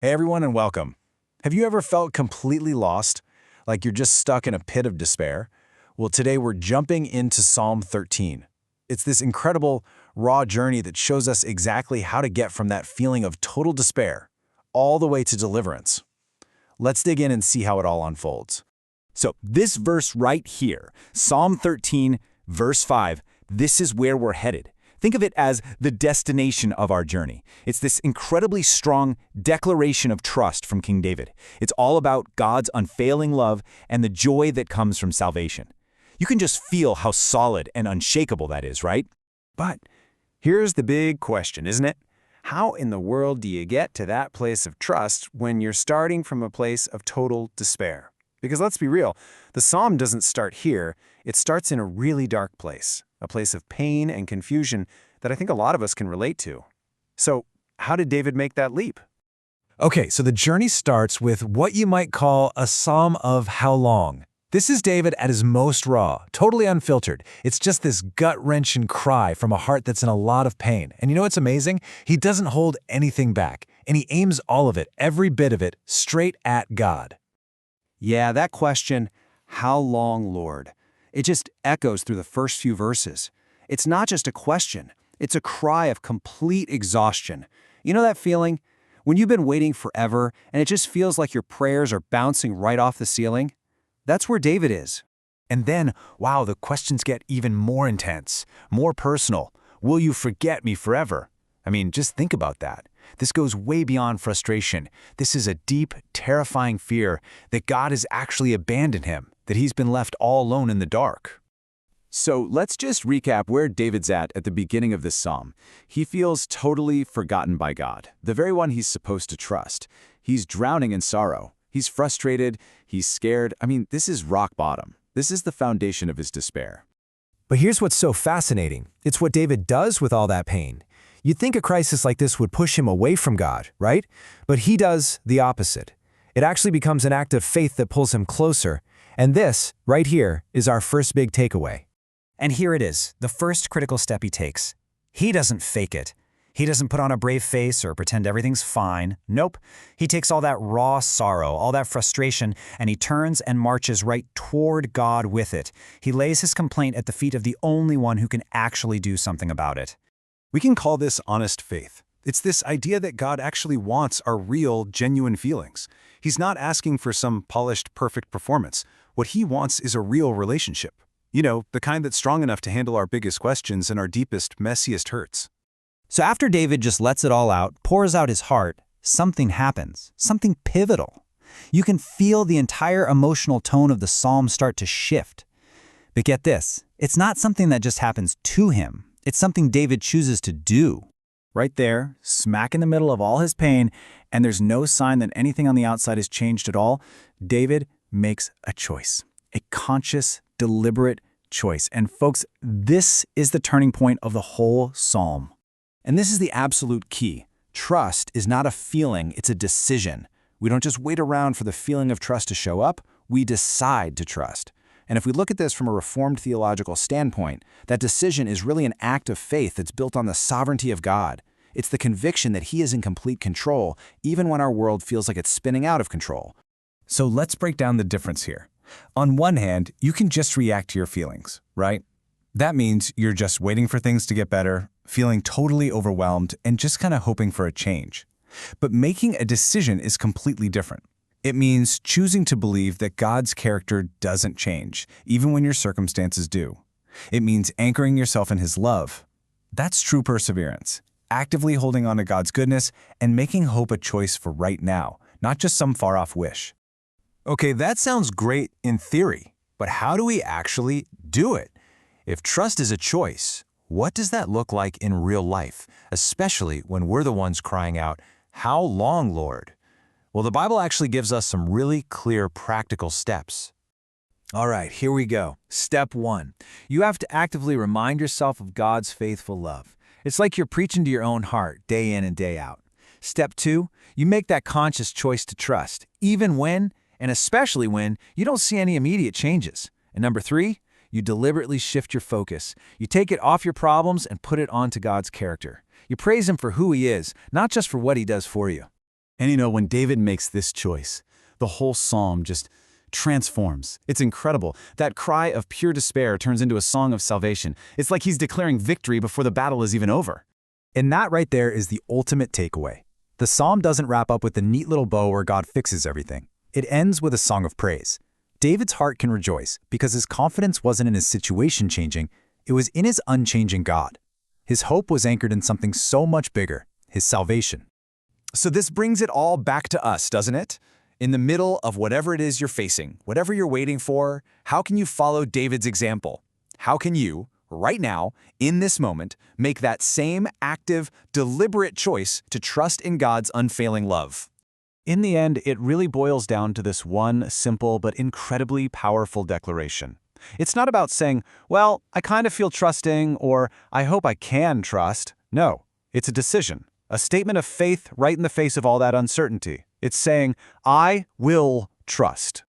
Hey everyone and welcome. Have you ever felt completely lost? Like you're just stuck in a pit of despair? Well, today we're jumping into Psalm 13. It's this incredible, raw journey that shows us exactly how to get from that feeling of total despair all the way to deliverance. Let's dig in and see how it all unfolds. So this verse right here, Psalm 13, verse 5, this is where we're headed. Think of it as the destination of our journey. It's this incredibly strong declaration of trust from King David. It's all about God's unfailing love and the joy that comes from salvation. You can just feel how solid and unshakable that is, right? But here's the big question, isn't it? How in the world do you get to that place of trust when you're starting from a place of total despair? Because let's be real, the psalm doesn't start here. It starts in a really dark place, a place of pain and confusion that I think a lot of us can relate to. So, how did David make that leap? Okay, so the journey starts with what you might call a psalm of how long. This is David at his most raw, totally unfiltered. It's just this gut-wrenching cry from a heart that's in a lot of pain. And you know what's amazing? He doesn't hold anything back, and he aims all of it, every bit of it, straight at God. Yeah, that question, how long, Lord? It just echoes through the first few verses. It's not just a question, it's a cry of complete exhaustion. You know that feeling? When you've been waiting forever and it just feels like your prayers are bouncing right off the ceiling? That's where David is. And then, wow, the questions get even more intense, more personal. Will you forget me forever? I mean, just think about that. This goes way beyond frustration. This is a deep, terrifying fear that God has actually abandoned him, that he's been left all alone in the dark. So let's just recap where David's at the beginning of this psalm. He feels totally forgotten by God, the very one he's supposed to trust. He's drowning in sorrow. He's frustrated. He's scared. I mean, this is rock bottom. This is the foundation of his despair. But here's what's so fascinating. It's what David does with all that pain. You'd think a crisis like this would push him away from God, right? But he does the opposite. It actually becomes an act of faith that pulls him closer. And this, right here, is our first big takeaway. And here it is, the first critical step he takes. He doesn't fake it. He doesn't put on a brave face or pretend everything's fine. Nope. He takes all that raw sorrow, all that frustration, and he turns and marches right toward God with it. He lays his complaint at the feet of the only one who can actually do something about it. We can call this honest faith. It's this idea that God actually wants our real, genuine feelings. He's not asking for some polished, perfect performance. What he wants is a real relationship. You know, the kind that's strong enough to handle our biggest questions and our deepest, messiest hurts. So after David just lets it all out, pours out his heart, something happens, something pivotal. You can feel the entire emotional tone of the psalm start to shift. But get this, it's not something that just happens to him. It's something David chooses to do. Right there, smack in the middle of all his pain, and there's no sign that anything on the outside has changed at all, David makes a choice. A conscious, deliberate choice. And folks, this is the turning point of the whole psalm. And this is the absolute key. Trust is not a feeling, it's a decision. We don't just wait around for the feeling of trust to show up, we decide to trust. And if we look at this from a Reformed theological standpoint, that decision is really an act of faith that's built on the sovereignty of God. It's the conviction that he is in complete control, even when our world feels like it's spinning out of control. So let's break down the difference here. On one hand, you can just react to your feelings, right? That means you're just waiting for things to get better, feeling totally overwhelmed, and just kind of hoping for a change. But making a decision is completely different. It means choosing to believe that God's character doesn't change, even when your circumstances do. It means anchoring yourself in his love. That's true perseverance, actively holding on to God's goodness and making hope a choice for right now, not just some far-off wish. Okay, that sounds great in theory, but how do we actually do it? If trust is a choice, what does that look like in real life, especially when we're the ones crying out, "How long, Lord?" Well, the Bible actually gives us some really clear practical steps. All right, here we go. Step 1. You have to actively remind yourself of God's faithful love. It's like you're preaching to your own heart day in and day out. Step 2. You make that conscious choice to trust, even when, and especially when, you don't see any immediate changes. And number 3, you deliberately shift your focus. You take it off your problems and put it onto God's character. You praise him for who he is, not just for what he does for you. And when David makes this choice, the whole psalm just transforms. It's incredible. That cry of pure despair turns into a song of salvation. It's like he's declaring victory before the battle is even over. And that right there is the ultimate takeaway. The psalm doesn't wrap up with a neat little bow where God fixes everything. It ends with a song of praise. David's heart can rejoice because his confidence wasn't in his situation changing, it was in his unchanging God. His hope was anchored in something so much bigger, his salvation. So this brings it all back to us, doesn't it? In the middle of whatever it is you're facing, whatever you're waiting for, how can you follow David's example? How can you, right now, in this moment, make that same active, deliberate choice to trust in God's unfailing love? In the end, it really boils down to this one simple but incredibly powerful declaration. It's not about saying, well, I kind of feel trusting, or I hope I can trust. No, it's a decision, a statement of faith right in the face of all that uncertainty. It's saying, I will trust.